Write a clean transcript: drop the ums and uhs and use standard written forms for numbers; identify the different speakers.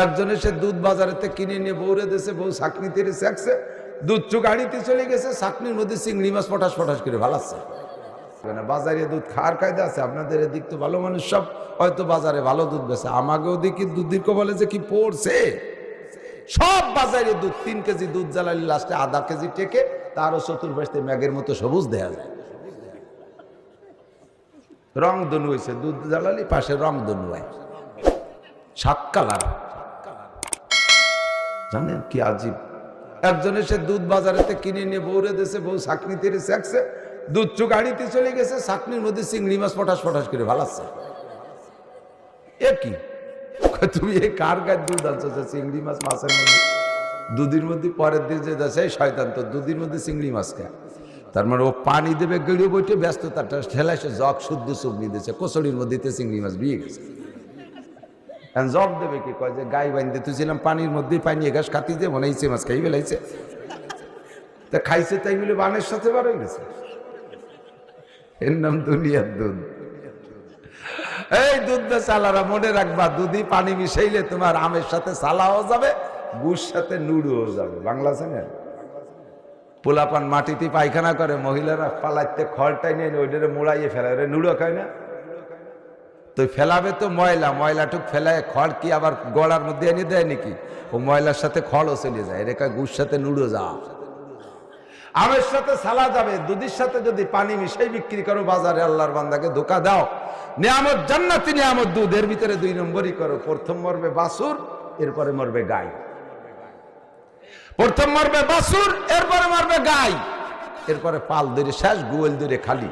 Speaker 1: একজন এসে দুধ বাজারেতে কিনে নিয়ে বউরে দেশে, বউ ছাকনিতে শেখছে, দুধ চু গাড়িতে চলে গেছে, ছাকনির মধ্যে চিংড়ি মাছ ফটাস ফটাস করে ভালাচ্ছে। বাজারে দুধ খাওয়ার কায়দা আছে আপনাদের এদিক? তো ভালো মানুষ সব হয়তো বাজারে ভালো দুধ বেছে, আমাকে ওদিকে দুধের বলে যে কি পড়ছে, সব বাজারে দুধ 3 কেজি দুধ জ্বালালি লাস্টে আধা কেজি টেকে, তারও চতুর্পাশে ম্যাগের মতো সবুজ দেয়া যায়। রং দনু হয়েছে, দুধ জ্বালালি পাশে রং দনু হয়, 7 কালার। জানেন কি আজীব? একজন এসে দুধ বাজারেতে কিনে নিয়ে বউরে দেশে, বউ ছাকনিতে শেখছে, দুধ চু গাড়িতে চলে গেছে, ছাকনির মধ্যে চিংড়ি মাছ ফটাস ফটাস করে ভালাচ্ছে। এ কি তুমি এই কার গায়ে দুধ আনছো? চিংড়ি মাছ মাছের মধ্যে, দুধের মধ্যে পরের দিন যে যাচ্ছে শয়তান তো দুধের মধ্যে চিংড়ি মাছ খায়। তার মানে ও পানি দেবে গড়িয়ে বইটে ব্যস্ত, তারটা ঠেলায় সে জগ শুদ্ধ চুগনি দিয়েছে, কচড়ির মধ্যে চিংড়ি মাছ বিয়ে গেছে। জব দেবে কি? কয় যে গাই বাঁধতে তুইছিলাম পানির মধ্যেই পানি ঘাস খাতি যে মনে হয়েছে মাছ খাই বেলাইছে, তা খাইছে তাই মিলে বানের সাথে বার হয়ে গেছে। এর নাম দুনিয়ার দুধ। এই দুধ চালারা মনে রাখবা, দুধই পানি মিশাইলে তোমার আমের সাথে সালাও যাবে, গুড় সাথে নুড়ুও যাবে। বাংলা আছে না? পোলাপান মাটিতে পায়খানা করে, মহিলারা পালাইতে খড়টাই নিয়ে ওইটারে মোড়াইয়ে ফেলায়, ওরে নুড়ো খায় না? তো ফেলাবে তো ময়লা, ময়লাটুক ফেলায় খড় কি আবার গড়ার মধ্যে এনে দেয় নাকি? ও ময়লার সাথে খড়ও চলে যায়, রেখা গুড় সাথে নুড়ো যা। আমের সাথে সালা যাবে, দুধের সাথে যদি পানি মিশাই বিক্রি করো বাজারে, আল্লাহর বান্দাকে ধোকা দাও। নিয়ামত জান্নাতি নিয়ামত দুধ, এর ভিতরে 2 নম্বরই করো। প্রথম মরবে বাছুর, এরপরে মরবে গাই। প্রথম মরবে বাছুর, এরপরে মরবে গাই, এরপরে পাল ধরে শেষ, গোয়াল ধরে খালি।